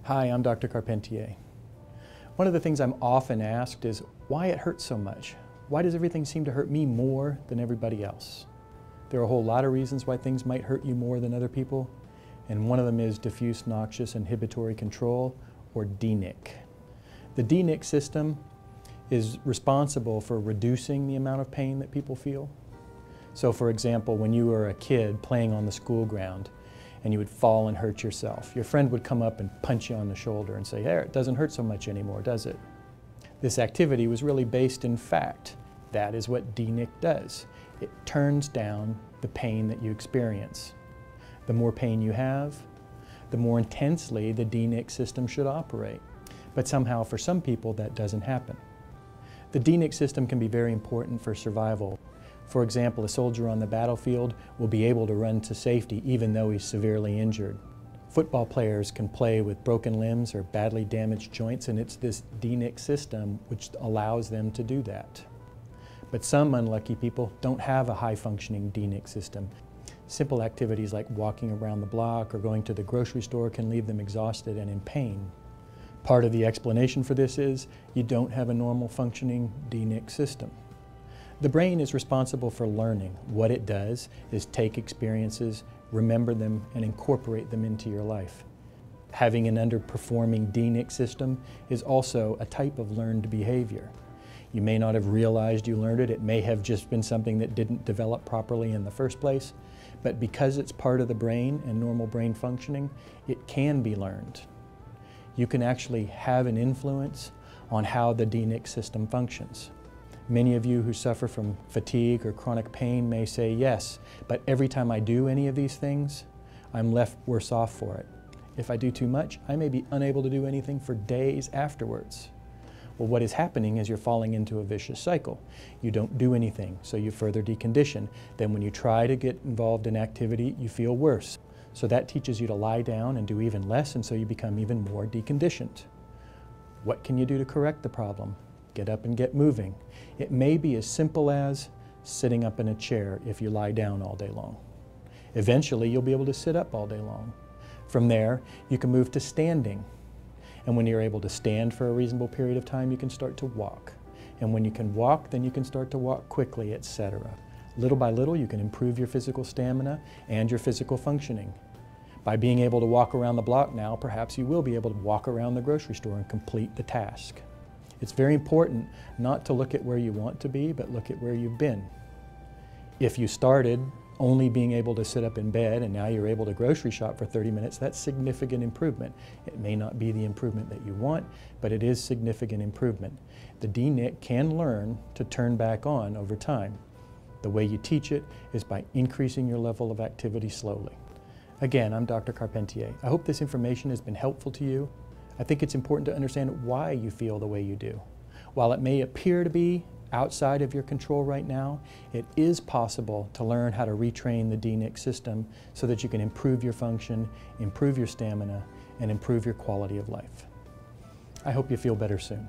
Hi, I'm Dr. Carpentier. One of the things I'm often asked is why it hurts so much. Why does everything seem to hurt me more than everybody else? There are a whole lot of reasons why things might hurt you more than other people, and one of them is diffuse noxious inhibitory control, or DNIC. The DNIC system is responsible for reducing the amount of pain that people feel. So for example, when you were a kid playing on the school ground and you would fall and hurt yourself, your friend would come up and punch you on the shoulder and say, "There, it doesn't hurt so much anymore, does it?" This activity was really based in fact. That is what DNIC does. It turns down the pain that you experience. The more pain you have, the more intensely the DNIC system should operate. But somehow for some people that doesn't happen. The DNIC system can be very important for survival. For example, a soldier on the battlefield will be able to run to safety even though he's severely injured. Football players can play with broken limbs or badly damaged joints, and it's this DNIC system which allows them to do that. But some unlucky people don't have a high-functioning DNIC system. Simple activities like walking around the block or going to the grocery store can leave them exhausted and in pain. Part of the explanation for this is you don't have a normal functioning DNIC system. The brain is responsible for learning. What it does is take experiences, remember them, and incorporate them into your life. Having an underperforming DNIC system is also a type of learned behavior. You may not have realized you learned it. It may have just been something that didn't develop properly in the first place. But because it's part of the brain and normal brain functioning, it can be learned. You can actually have an influence on how the DNIC system functions. Many of you who suffer from fatigue or chronic pain may say, yes, but every time I do any of these things, I'm left worse off for it. If I do too much, I may be unable to do anything for days afterwards. Well, what is happening is you're falling into a vicious cycle. You don't do anything, so you further decondition. Then when you try to get involved in activity, you feel worse. So that teaches you to lie down and do even less, and so you become even more deconditioned. What can you do to correct the problem? Get up and get moving. It may be as simple as sitting up in a chair if you lie down all day long. Eventually, you'll be able to sit up all day long. From there, you can move to standing. And when you're able to stand for a reasonable period of time, you can start to walk. And when you can walk, then you can start to walk quickly, etc. Little by little, you can improve your physical stamina and your physical functioning. By being able to walk around the block now, perhaps you will be able to walk around the grocery store and complete the task. It's very important not to look at where you want to be, but look at where you've been. If you started only being able to sit up in bed and now you're able to grocery shop for 30 minutes, that's significant improvement. It may not be the improvement that you want, but it is significant improvement. The DNIC can learn to turn back on over time. The way you teach it is by increasing your level of activity slowly. Again, I'm Dr. Carpentier. I hope this information has been helpful to you. I think it's important to understand why you feel the way you do. While it may appear to be outside of your control right now, it is possible to learn how to retrain the DNIC system so that you can improve your function, improve your stamina, and improve your quality of life. I hope you feel better soon.